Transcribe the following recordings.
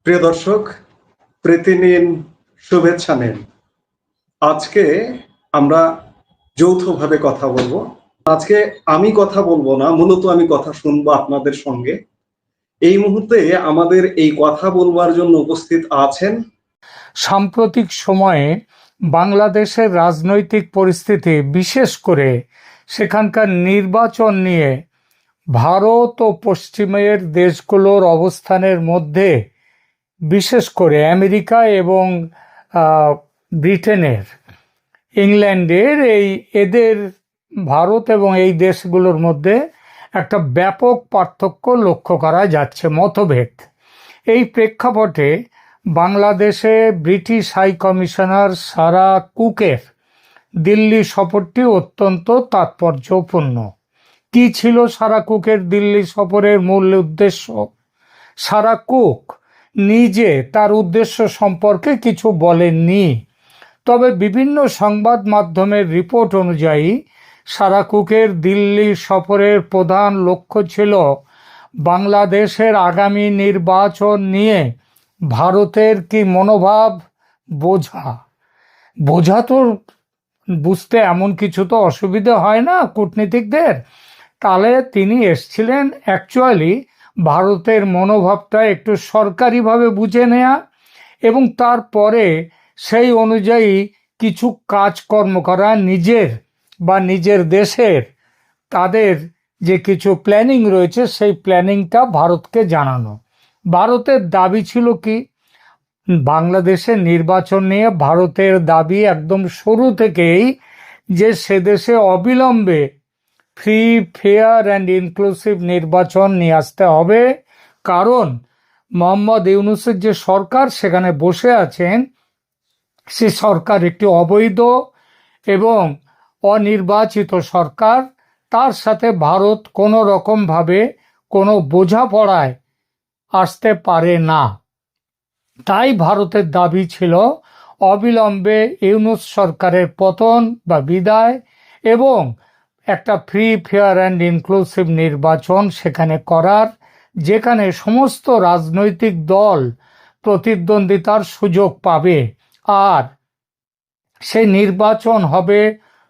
প্রিয় দর্শক, প্রীতি নিন, শুভেচ্ছা নিন। আজকে আমরা যৌথভাবে কথা বলবো। আজকে আমি কথা বলবো না, মূলত আমি কথা শুনবো আপনাদের সঙ্গে। এই মুহূর্তে আমাদের এই কথা বলবার জন্য উপস্থিত আছেন সাম্প্রতিক সময়ে বাংলাদেশের রাজনৈতিক পরিস্থিতি, বিশেষ করে সেখানকার নির্বাচন নিয়ে ভারত ও পশ্চিমের দেশগুলোর অবস্থানের মধ্যে, বিশেষ করে আমেরিকা এবং ব্রিটেনের, ইংল্যান্ডের এদের ভারত এবং এই দেশগুলোর মধ্যে একটা ব্যাপক পার্থক্য লক্ষ্য করা যাচ্ছে, মতভেদ। এই প্রেক্ষাপটে বাংলাদেশে ব্রিটিশ হাই কমিশনার সারা কুকের দিল্লি সফরটি অত্যন্ত তাৎপর্যপূর্ণ। কি ছিল সারা কুকের দিল্লি সফরের মূল উদ্দেশ্য? সারা কুক নিজে তার উদ্দেশ্য সম্পর্কে কিছু বলেননি, তবে বিভিন্ন সংবাদ মাধ্যমের রিপোর্ট অনুযায়ী সারা কুকের দিল্লি সফরের প্রধান লক্ষ্য ছিল বাংলাদেশের আগামী নির্বাচন নিয়ে ভারতের কি মনোভাব বোঝা। বোঝা তো বুঝতে এমন কিছু তো অসুবিধা হয় না কূটনীতিকদের। তাহলে তিনি এসছিলেন অ্যাকচুয়ালি ভারতের মনোভাবটা একটু সরকারিভাবে বুঝে নেয়া এবং তারপরে সেই অনুযায়ী কিছু কাজকর্ম করা, নিজের বা নিজের দেশের তাদের যে কিছু প্ল্যানিং রয়েছে সেই প্ল্যানিংটা ভারতকে জানানো। ভারতের দাবি ছিল কি? বাংলাদেশের নির্বাচন নিয়ে ভারতের দাবি একদম শুরু থেকেই যে সে দেশে অবিলম্বে ফ্রি, ফেয়ার অ্যান্ড ইনক্লুসিভ নির্বাচন নিয়ে আসতে হবে, কারণ মোহাম্মদ ইউনূসের যে সরকার সেখানে বসে আছেন, সে সরকার একটি অবৈধ এবং অনির্বাচিত সরকার। তার সাথে ভারত কোনো রকমভাবে কোনো বোঝাপড়ায় আসতে পারে না। তাই ভারতের দাবি ছিল অবিলম্বে ইউনূস সরকারের পতন বা বিদায় এবং একটা ফ্রি, ফেয়ার অ্যান্ড ইনক্লুসিভ নির্বাচন সেখানে করার, যেখানে সমস্ত রাজনৈতিক দল প্রতিদ্বন্দ্বিতার সুযোগ পাবে আর সেই নির্বাচন হবে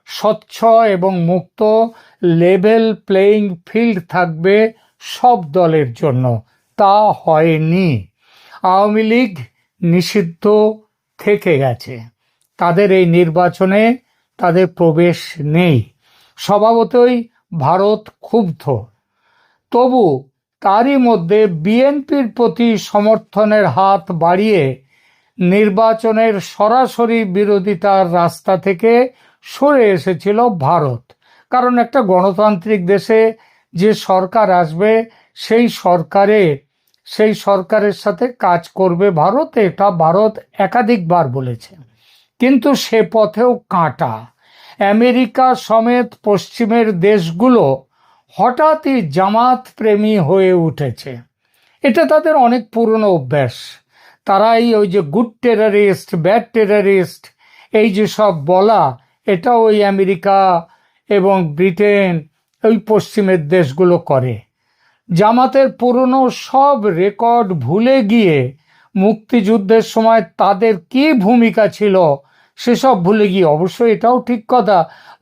স্বচ্ছ এবং মুক্ত, লেভেল প্লেয়িং ফিল্ড থাকবে সব দলের জন্য। তা হয়নি। আওয়ামী লীগ নিষিদ্ধ থেকে গেছে, তাদের এই নির্বাচনে তাদের প্রবেশ নেই। স্বভাবতই ভারত ক্ষুব্ধ, তবু তারই মধ্যে বিএনপির প্রতি সমর্থনের হাত বাড়িয়ে নির্বাচনের সরাসরি বিরোধিতার রাস্তা থেকে সরে এসেছিল ভারত। কারণ একটা গণতান্ত্রিক দেশে যে সরকার আসবে সেই সরকারের সাথে কাজ করবে ভারত, এটা ভারত একাধিকবার বলেছে। কিন্তু সে পথেও কাঁটা। আমেরিকা সমেত পশ্চিমের দেশগুলো হঠাৎই জামাত প্রেমী হয়ে উঠেছে। এটা তাদের অনেক পুরনো অভ্যাস। তারাই ওই যে গুড টেররিস্ট, ব্যাড টেররিস্ট, এই যে সব বলা, এটা ওই আমেরিকা এবং ব্রিটেন, ওই পশ্চিমের দেশগুলো করে। জামাতের পুরনো সব রেকর্ড ভুলে গিয়ে মুক্তিযুদ্ধের সময় তাদের কি ভূমিকা ছিল সেসব ভুলে গিয়ে, অবশ্যই এটাও ঠিক কথা,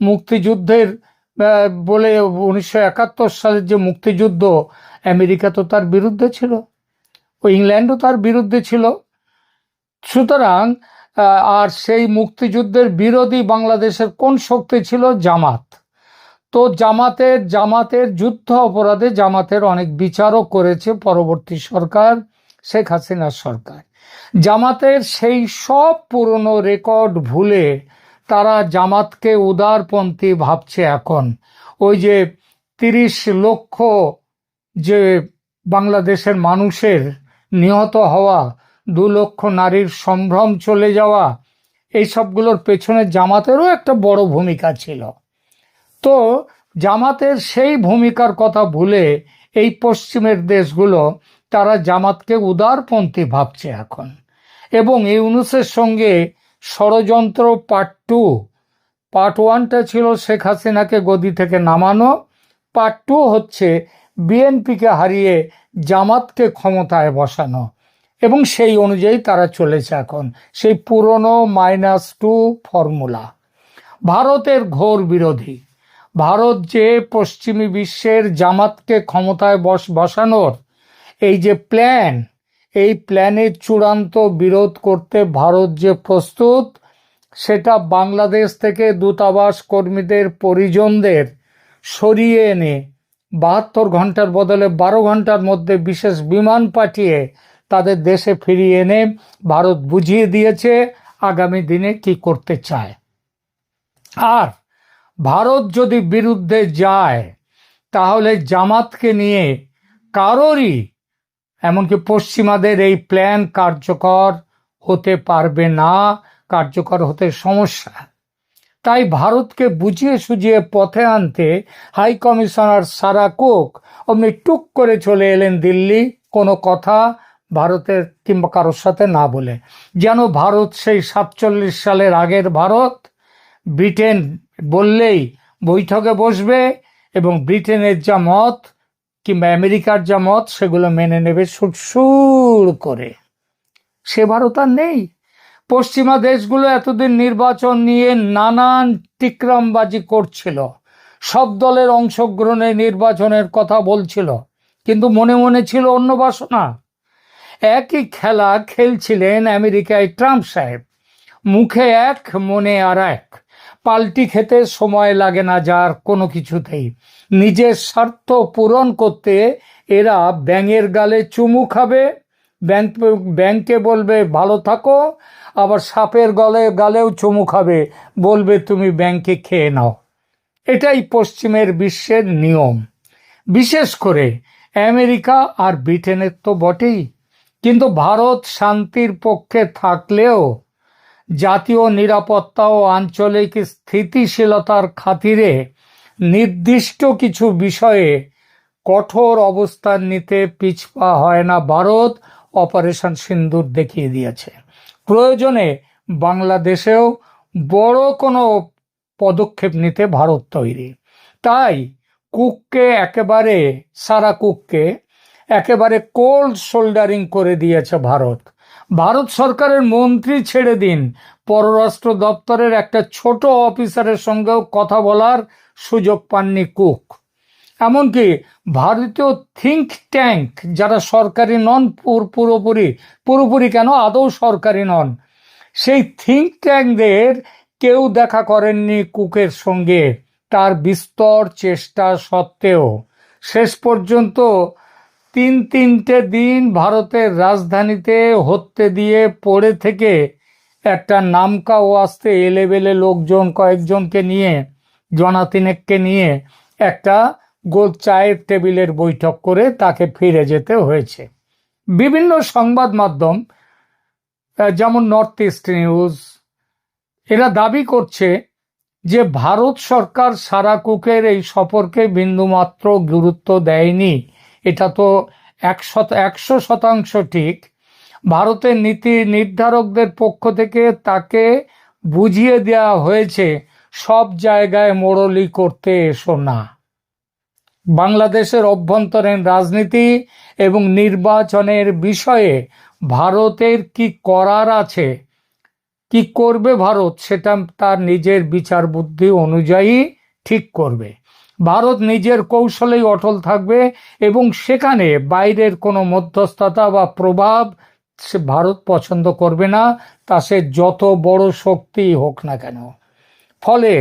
মুক্তিযুদ্ধের বলে 1971 সালের যে মুক্তিযুদ্ধ, আমেরিকা তো তার বিরুদ্ধে ছিল, ও ইংল্যান্ডও তার বিরুদ্ধে ছিল। সুতরাং আর সেই মুক্তিযুদ্ধের বিরোধী বাংলাদেশের কোন শক্তি ছিল? জামাত। তো জামাতের যুদ্ধ অপরাধে জামাতের অনেক বিচারও করেছে পরবর্তী সরকার, শেখ হাসিনার সরকার। জামাতের সেই সব পুরনো রেকর্ড ভুলে তারা জামাতকে উদারপন্থী ভাবছে এখন। ওই যে 30 লক্ষ যে বাংলাদেশের মানুষের নিহত হওয়া, 2 লক্ষ নারীর সম্ভ্রম চলে যাওয়া, এই সবগুলোর পেছনে জামাতেরও একটা বড় ভূমিকা ছিল। তো জামাতের সেই ভূমিকার কথা ভুলে এই পশ্চিমের দেশগুলো তারা জামাতকে উদারপন্থী ভাবছে এখন। এবং ইউনূসের সঙ্গে ষড়যন্ত্র পার্ট 1টা ছিল শেখ হাসিনাকে গদি থেকে নামানো, পার্ট 2 হচ্ছে বিএনপিকে হারিয়ে জামাতকে ক্ষমতায় বসানো। এবং সেই অনুযায়ী তারা চলেছে এখন সেই পুরনো -2 ফর্মুলা। ভারতের ঘোর বিরোধী। ভারত যে পশ্চিমী বিশ্বের জামাতকে ক্ষমতায় বসানোর এই যে প্ল্যান, এই প্ল্যানের চূড়ান্ত বিরোধ করতে ভারত যে প্রস্তুত, সেটা বাংলাদেশ থেকে দূতাবাস কর্মীদের পরিজনদের সরিয়ে এনে 72 ঘন্টার বদলে 12 ঘন্টার মধ্যে বিশেষ বিমান পাঠিয়ে তাদের দেশে ফিরিয়ে এনে ভারত বুঝিয়ে দিয়েছে আগামী দিনে কি করতে চায়। আর ভারত যদি বিরুদ্ধে যায় তাহলে জামাতকে নিয়ে কারোরই, এমনকি পশ্চিমাদের এই প্ল্যান কার্যকর হতে পারবে না, কার্যকর হতে সমস্যা। তাই ভারতকে বুঝিয়ে সুঝিয়ে পথে আনতে হাই কমিশনার সারা কুক অমনি টুক করে চলে এলেন দিল্লি, কোনো কথা ভারতের কিংবা কারোর সাথে না বলে। যেন ভারত সেই 47 সালের আগের ভারত, ব্রিটেন বললেই বৈঠকে বসবে এবং ব্রিটেনের যা মত কিংবা আমেরিকার যা মত সেগুলো মেনে নেবে সুর করে। সে ভারত আর নেই। পশ্চিমা দেশগুলো এতদিন নির্বাচন নিয়ে নানান টিকরামবাজি করছিল, সব দলের অংশগ্রহণে নির্বাচনের কথা বলছিল, কিন্তু মনে মনে ছিল অন্য বাসনা। একই খেলা খেলছিলেন আমেরিকায় ট্রাম্প সাহেব, মুখে এক মনে আর এক। পাল্টি খেতে সময় লাগে না যার কোনো কিছুতেই। নিজের স্বার্থ পূরণ করতে এরা ব্যাঙের গালে চুমু খাবে, ব্যাংকে বলবে ভালো থাকো, আবার সাপের গালেও চুমু খাবে, বলবে তুমি ব্যাংকে খেয়ে নাও। এটাই পশ্চিমের বিশ্বের নিয়ম, বিশেষ করে আমেরিকা আর ব্রিটেনের তো বটেই। কিন্তু ভারত শান্তির পক্ষে থাকলেও জাতীয় নিরাপত্তা ও আঞ্চলিক স্থিতিশীলতার খাতিরে নির্দিষ্ট কিছু বিষয়ে কঠোর অবস্থান নিতে পিছপা হয় না ভারত। অপারেশন সিন্দুর দেখিয়ে দিয়েছে। প্রয়োজনে বাংলাদেশেও বড় কোনো পদক্ষেপ নিতে ভারত তৈরি। তাই সারা কুককে একেবারে কোল্ড শোল্ডারিং করে দিয়েছে ভারত। ভারত সরকারের মন্ত্রী ছেড়ে দিন, পররাষ্ট্র দপ্তরের একটা ছোট অফিসারের সঙ্গেও কথা বলার সুযোগ পাননি কুক। এমনকি ভারতীয় থিঙ্ক ট্যাঙ্ক যারা সরকারি নন, পুরোপুরি কেন, আদৌ সরকারি নন, সেই থিঙ্ক ট্যাঙ্কদের কেউ দেখা করেননি কুকের সঙ্গে। তার বিস্তর চেষ্টা সত্ত্বেও শেষ পর্যন্ত 3 দিন ভারতের রাজধানীতে হত্যে দিয়ে পড়ে থেকে একটা নামকা ওয়াস্তে এলেবেলে লোকজন কয়েকজনকে নিয়ে, জনাতিনেককে নিয়ে একটা গোল চায়ের টেবিলের বৈঠক করে তাকে ফিরে যেতে হয়েছে। বিভিন্ন সংবাদ মাধ্যম যেমন নর্থ ইস্ট নিউজ, এরা দাবি করছে যে ভারত সরকার সারা কুকের এই সফরকে বিন্দুমাত্র গুরুত্ব দেয়নি। এটা তো 100% ঠিক। ভারতের নীতি নির্ধারকদের পক্ষ থেকে তাকে বুঝিয়ে দেওয়া হয়েছে সব জায়গায় মোড়লি করতে এসো না। বাংলাদেশের অভ্যন্তরীণ রাজনীতি এবং নির্বাচনের বিষয়ে ভারতের কি করার আছে, কি করবে ভারত, সেটা তার নিজের বিচার বুদ্ধি অনুযায়ী ঠিক করবে। ভারত নিজের কৌশলেই অটল থাকবে এবং সেখানে বাইরের কোনো মধ্যস্থতা বা প্রভাব সে ভারত পছন্দ করবে না, তা সে যত বড় শক্তি হোক না কেন। ফলে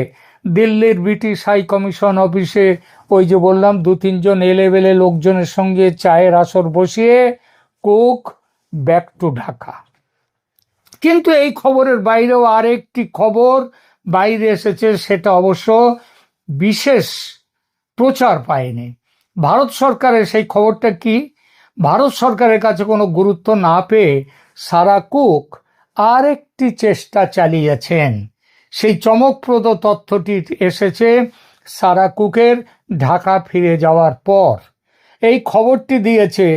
দিল্লির ব্রিটিশ হাই কমিশন অফিসে ওই যে বললাম 2-3 জন এলেবেলে লোকজনের সঙ্গে চায়ের আসর বসিয়ে কুক ব্যাক টু ঢাকা। কিন্তু এই খবরের বাইরেও আরেকটি খবর বাইরে এসেছে, সেটা অবশ্য বিশেষ প্রচার পায়নি। ভারত সরকারের সেই খবরটা কি, ভারত সরকারের কাছে কোনো গুরুত্ব না পেয়ে সারা কুক আরেকটি চেষ্টা চালিয়েছেন। সেই চমকপ্রদ তথ্যটি এসেছে সারা কুকের ঢাকা ফিরে যাওয়ার পর। এই খবরটি দিয়েছে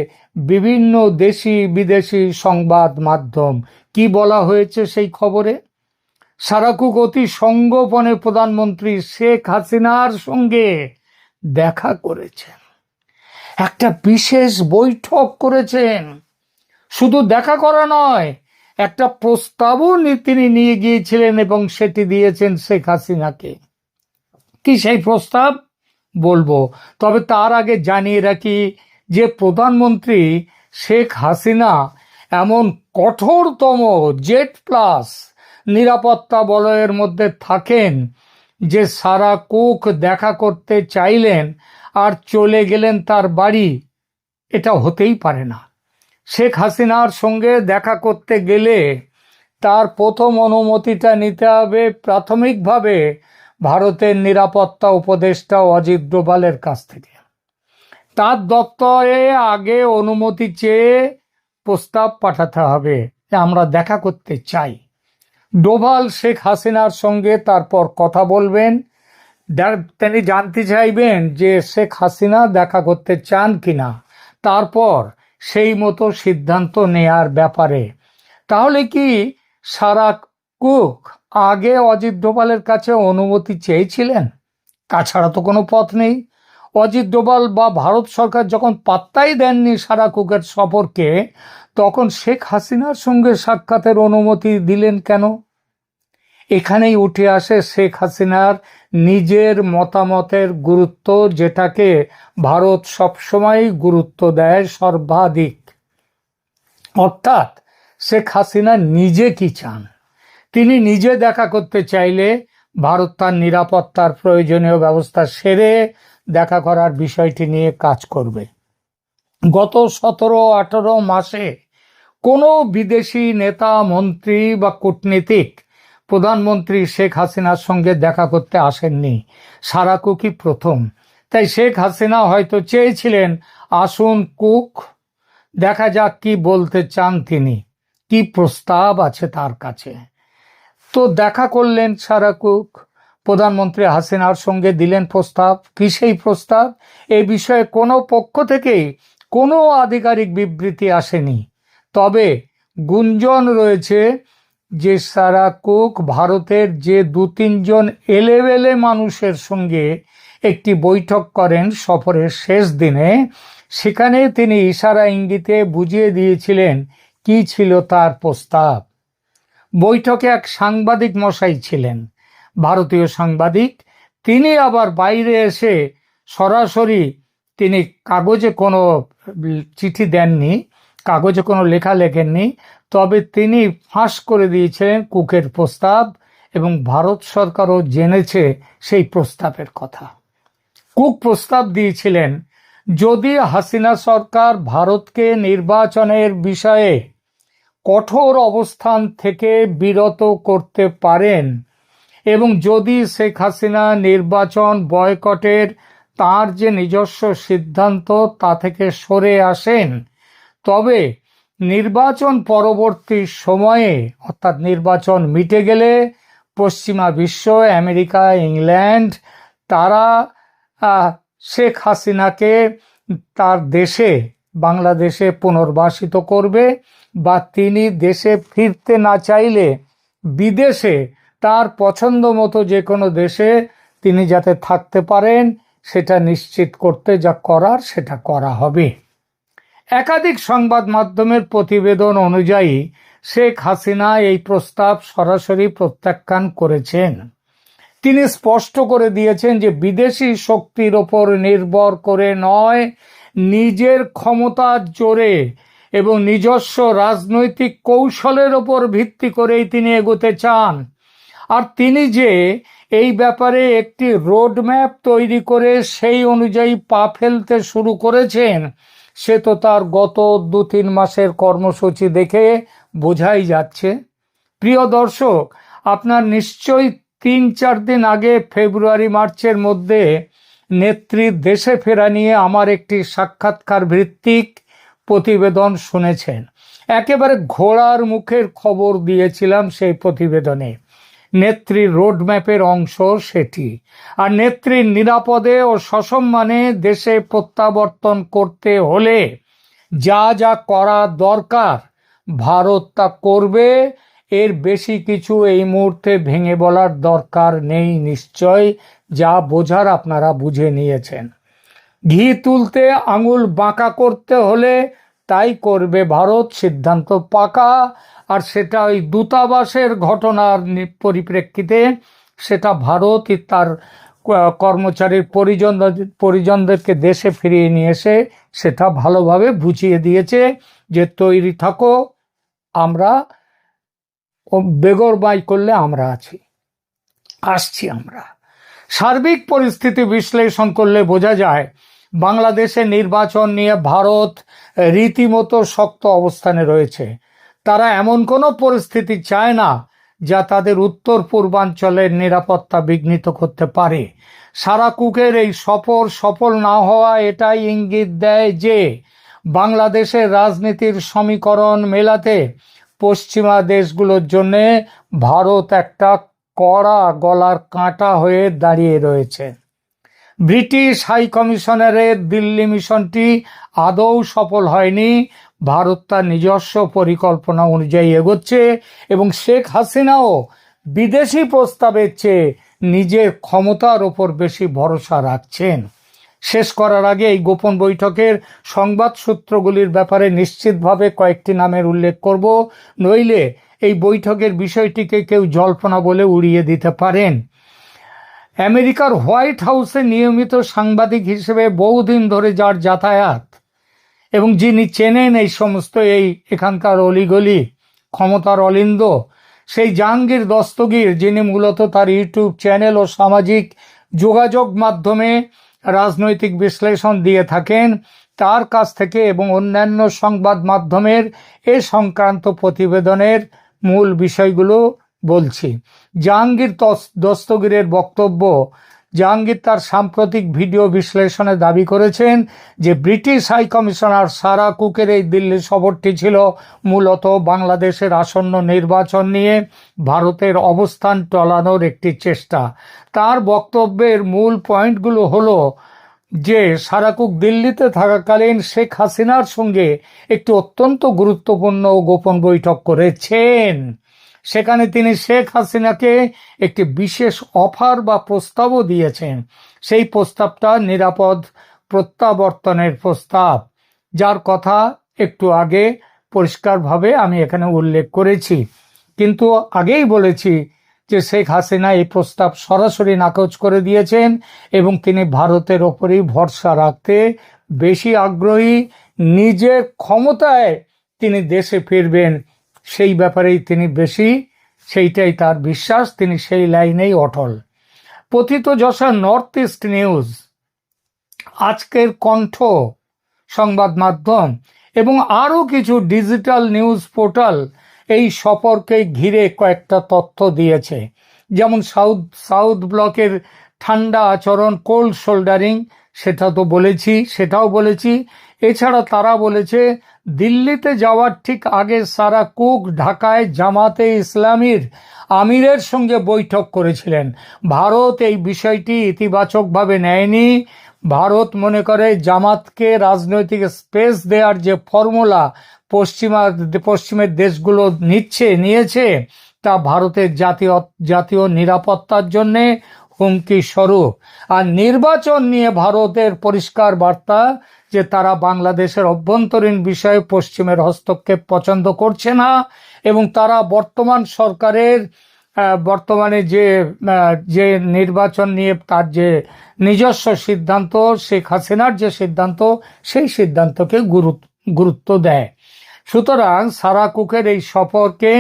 বিভিন্ন দেশি বিদেশি সংবাদ মাধ্যম। কি বলা হয়েছে সেই খবরে? সারা কুক অতি সঙ্গোপনে প্রধানমন্ত্রী শেখ হাসিনার সঙ্গে দেখা করেছেন, একটা বিশেষ বৈঠক করেছেন, শুধু দেখা করা নয়, একটা প্রস্তাবও তিনি নিয়ে গিয়েছিলেন এবং সেটি দিয়েছেন শেখ হাসিনাকে। কি সেই প্রস্তাব বলবো, তবে তার আগে জানিয়ে রাখি যে প্রধানমন্ত্রী শেখ হাসিনা এমন কঠোরতম জেড প্লাস নিরাপত্তা বলয়ের মধ্যে থাকেন যে সারা কুক দেখা করতে চাইলেন আর চলে গেলেন তার বাড়ি, এটা হতেই পারে না। শেখ হাসিনার সঙ্গে দেখা করতে গেলে তার প্রথম অনুমতিটা নিতে হবে প্রাথমিকভাবে ভারতের নিরাপত্তা উপদেষ্টা অজিত ডোভালের কাছ থেকে। তার দপ্তরে আগে অনুমতি চেয়ে প্রস্তাব পাঠাতে হবে যে আমরা দেখা করতে চাই। ডোভাল শেখ হাসিনার সঙ্গে তারপর কথা বলবেন, তিনি জানতে চাইবেন যে শেখ হাসিনা দেখা করতে চান কিনা, তারপর সেই মতো সিদ্ধান্ত নেয়ার ব্যাপারে। তাহলে কি সারা কুক আগে অজিত ডোভালের কাছে অনুমতি চেয়েছিলেন? তাছাড়া তো কোনো পথ নেই। অজিত ডোভাল বা ভারত সরকার যখন পাত্তাই দেননি সারা কুকের সফরকে, তখন শেখ হাসিনার সঙ্গে সাক্ষাতের অনুমতি দিলেন কেন? এখানেই উঠে আসে শেখ হাসিনার নিজের মতামতের গুরুত্ব, যেটাকে ভারত সবসময় গুরুত্ব দেয় সর্বাধিক। অর্থাৎ শেখ হাসিনা নিজে কি চান। তিনি নিজে দেখা করতে চাইলে ভারত তার নিরাপত্তার প্রয়োজনীয় ব্যবস্থা সেরে দেখা করার বিষয়টি নিয়ে কাজ করবে। গত 17-18 মাসে কোনো বিদেশি নেতা, মন্ত্রী বা কূটনীতিক প্রধানমন্ত্রী শেখ হাসিনার সঙ্গে দেখা করতে আসেননি, সারা কুকই প্রথম। তাই শেখ হাসিনা হয়তো চেয়েছিলেন আসুন কুক, দেখা যাক কি বলতে চান তিনি, কি প্রস্তাব আছে তার কাছে। তো দেখা করলেন সারা কুক, প্রধানমন্ত্রী হাসিনার সঙ্গে দিলেন প্রস্তাব। কি সেই প্রস্তাব? এই বিষয়ে কোনো পক্ষ থেকেই কোনো আধিকারিক বিবৃতি আসেনি, তবে গুঞ্জন রয়েছে যে সারা কুক ভারতের যে 2-3 জন এলেবেলে মানুষের সঙ্গে একটি বৈঠক করেন সফরের শেষ দিনে, সেখানে তিনি ইশারা ইঙ্গিতে বুঝিয়ে দিয়েছিলেন কি ছিল তার প্রস্তাব। বৈঠকে এক সাংবাদিক মশাই ছিলেন, ভারতীয় সাংবাদিক। তিনি আবার বাইরে এসে সরাসরি, তিনি কাগজে কোনো চিঠি দেননি, কাগজে কোনো লেখা লেখেননি, তবে তিনি ফাঁস করে দিয়েছিলেন কুকের প্রস্তাব এবং ভারত সরকারও জেনেছে সেই প্রস্তাবের কথা। কুক প্রস্তাব দিয়েছিলেন যদি হাসিনা সরকার ভারতকে নির্বাচনের বিষয়ে কঠোর অবস্থান থেকে বিরত করতে পারেন এবং যদি শেখ হাসিনা নির্বাচন বয়কটের তার যে নিজস্ব সিদ্ধান্ত তা থেকে সরে আসেন, তবে নির্বাচন পরবর্তী সময়ে, অর্থাৎ নির্বাচন মিটে গেলে পশ্চিমা বিশ্ব, আমেরিকা, ইংল্যান্ড, তারা শেখ হাসিনাকে তার দেশে, বাংলাদেশে পুনর্বাসিত করবে, বা তিনি দেশে ফিরতে না চাইলে বিদেশে তার পছন্দ মতো যে কোনো দেশে তিনি যাতে থাকতে পারেন সেটা নিশ্চিত করতে যা করার সেটা করা হবে। একাধিক সংবাদ মাধ্যমের প্রতিবেদন অনুযায়ী শেখ হাসিনা এই প্রস্তাব সরাসরি প্রত্যাখ্যান করেছেন। তিনি স্পষ্ট করে দিয়েছেন যে বিদেশি শক্তির ওপর নির্ভর করে নয়, নিজের ক্ষমতার জোরে এবং নিজস্ব রাজনৈতিক কৌশলের ওপর ভিত্তি করেই তিনি এগোতে চান। আর তিনি যে এই ব্যাপারে একটি রোডম্যাপ তৈরি করে সেই অনুযায়ী পা ফেলতে শুরু করেছেন, সে তো তার গত 2-3 মাসের কর্মসূচি দেখে বোঝাই যাচ্ছে। প্রিয় দর্শক, আপনার নিশ্চয়ই 3-4 দিন আগে ফেব্রুয়ারি-মার্চের মধ্যে নেত্রীর দেশে ফেরা নিয়ে আমার একটি সাক্ষাৎকার ভিত্তিক প্রতিবেদন শুনেছেন। একেবারে ঘোড়ার মুখের খবর দিয়েছিলাম সেই প্রতিবেদনে। নেত্রীর রোডম্যাপের অংশ সেটি। আর নেত্রীর নিরাপদে ও সসম্মানে দেশে প্রত্যাবর্তন করতে হলে যা যা করা দরকার ভারত তা করবে, এর বেশি কিছু এই মুহূর্তে ভেঙে বলার দরকার নেই। নিশ্চয় যা বোঝার আপনারা বুঝে নিয়েছেন। ঘি তুলতে আঙুল বাঁকা করতে হলে তাই করবে ভারত, সিদ্ধান্ত পাকা। আর সেটা ওই দূতাবাসের ঘটনার পরিপ্রেক্ষিতে সেটা ভারতই তার কর্মচারীর পরিজনদেরকে দেশে ফিরিয়ে নিয়ে এসে সেটা ভালোভাবে বুঝিয়ে দিয়েছে যে তৈরি থাকো, আমরা বেগরবাই করলে আমরা আসছি আমরা। সার্বিক পরিস্থিতি বিশ্লেষণ করলে বোঝা যায় বাংলাদেশে নির্বাচন নিয়ে ভারত রীতিমতো শক্ত অবস্থানে রয়েছে। তারা এমন কোনো পরিস্থিতি চায় না যা তাদের উত্তর পূর্বাঞ্চলের নিরাপত্তা বিঘ্নিত করতে পারে। সারা কুকের এই সফল না হওয়া এটাই ইঙ্গিত দেয় যে বাংলাদেশের রাজনীতির সমীকরণ মেলাতে পশ্চিমা দেশগুলোর জন্য ভারত একটা কড়া গলার কাঁটা হয়ে দাঁড়িয়ে রয়েছে। ব্রিটিশ হাই কমিশনারের দিল্লি মিশনটি আদৌ সফল হয়নি। ভারত তার নিজস্ব পরিকল্পনা অনুযায়ী এগোচ্ছে এবং শেখ হাসিনাও বিদেশি প্রস্তাবের চেয়ে নিজের ক্ষমতার ওপর বেশি ভরসা রাখছেন। শেষ করার আগে এই গোপন বৈঠকের সংবাদ সূত্রগুলির ব্যাপারে নিশ্চিতভাবে কয়েকটি নামের উল্লেখ করব, নইলে এই বৈঠকের বিষয়টিকে কেউ জল্পনা বলে উড়িয়ে দিতে পারেন। আমেরিকার হোয়াইট হাউসে নিয়মিত সাংবাদিক হিসেবে বহুদিন ধরে যার যাতায়াত এবং যিনি চেনেন এই সমস্ত এখানকার অলিগলি, ক্ষমতার অলিন্দ, সেই জাহাঙ্গীর দস্তগীর, যিনি মূলত তার ইউটিউব চ্যানেল ও সামাজিক যোগাযোগ মাধ্যমে রাজনৈতিক বিশ্লেষণ দিয়ে থাকেন, তার কাছ থেকে এবং অন্যান্য সংবাদ মাধ্যমের এ সংক্রান্ত প্রতিবেদনের মূল বিষয়গুলো বলছি। জাহাঙ্গীর দস্তগীরের বক্তব্য, জাহাঙ্গীর তার সাম্প্রতিক ভিডিও বিশ্লেষণে দাবি করেছেন যে ব্রিটিশ হাই কমিশনার সারা কুকের এই দিল্লি সফরটি ছিল মূলত বাংলাদেশের আসন্ন নির্বাচন নিয়ে ভারতের অবস্থান টলানোর একটি চেষ্টা। তার বক্তব্যের মূল পয়েন্টগুলো হলো যে সারা কুক দিল্লিতে থাকাকালীন শেখ হাসিনার সঙ্গে একটি অত্যন্ত গুরুত্বপূর্ণ গোপন বৈঠক করেছেন। সেখানে তিনি শেখ হাসিনাকে একটি বিশেষ অফার বা প্রস্তাবও দিয়েছেন। সেই প্রস্তাবটা নিরাপদ প্রত্যাবর্তনের প্রস্তাব, যার কথা একটু আগে পরিষ্কারভাবে আমি এখানে উল্লেখ করেছি। কিন্তু আগেই বলেছি যে শেখ হাসিনা এই প্রস্তাব সরাসরি নাকচ করে দিয়েছেন এবং তিনি ভারতের ওপরই ভরসা রাখতে বেশি আগ্রহী। নিজের ক্ষমতায় তিনি দেশে ফিরবেন সেই ব্যাপারেই তিনি বেশি, সেইটাই তার বিশ্বাস, তিনি সেই লাইনেই অটল। পতিতযশা নর্থ ইস্ট নিউজ, আজকের কণ্ঠ সংবাদ মাধ্যম এবং আরও কিছু ডিজিটাল নিউজ পোর্টাল এই সফরকে ঘিরে কয়েকটা তথ্য দিয়েছে। যেমন সাউথ ব্লকের ঠান্ডা আচরণ, কোল্ড শোল্ডারিং, সেটাও বলেছি। এছাড়া তারা বলেছে দিল্লিতে যাওয়ার ঠিক আগে সারা কুক ঢাকায় জামাতে ইসলামীর আমিরের সঙ্গে বৈঠক করেছিলেন। ভারত এই বিষয়টি ইতিবাচকভাবে নেয়নি। ভারত মনে করে জামাতকে রাজনৈতিক স্পেস দেওয়ার যে ফর্মুলা পশ্চিমের দেশগুলো নিয়েছে তা ভারতের জাতীয় নিরাপত্তার জন্যে হুমকি স্বরূপ। আর নির্বাচন নিয়ে ভারতের পরিষ্কার বার্তা যে তারা বাংলাদেশের অভ্যন্তরীণ বিষয়ে পশ্চিমের হস্তক্ষেপ পছন্দ করছে না এবং তারা বর্তমান সরকারের বর্তমানে যে নির্বাচন নিয়ে তার যে নিজস্ব সিদ্ধান্ত, শেখ হাসিনার যে সিদ্ধান্ত, সেই সিদ্ধান্তকে গুরুত্ব দেয়। সুতরাং সারা কুকের এই সফরকে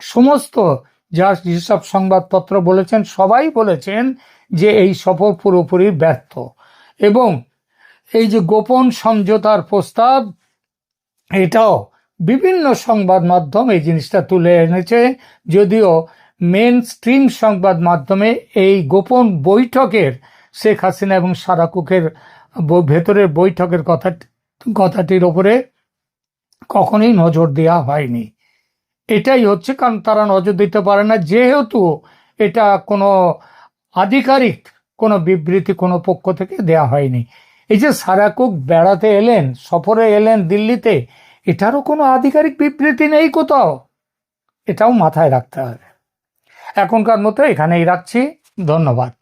সমস্ত যেসব সংবাদপত্র বলেছেন সবাই বলেছেন যে এই সফর পুরোপুরি ব্যর্থ এবং এই যে গোপন সমঝোতার প্রস্তাব, এটাও বিভিন্ন সংবাদ মাধ্যম এই জিনিসটা তুলে এনেছে, যদিও মেন স্ট্রিম সংবাদ মাধ্যমে এই গোপন বৈঠকের শেখ হাসিনা এবং সারা কুকের ভেতরের বৈঠকের কথাটির ওপরে কখনোই নজর দেওয়া হয়নি। এটাই হচ্ছে কারণ তারা নজর দিতে পারে না, যেহেতু এটা কোনো আধিকারিক কোনো বিবৃতি কোনো পক্ষ থেকে দেয়া হয়নি। এই যে সারা কুক বেড়াতে এলেন, সফরে এলেন দিল্লিতে, এটারও কোনো আধিকারিক বিবৃতি নেই কোথাও, এটাও মাথায় রাখতে হবে। এখনকার মতো এখানেই রাখছি, ধন্যবাদ।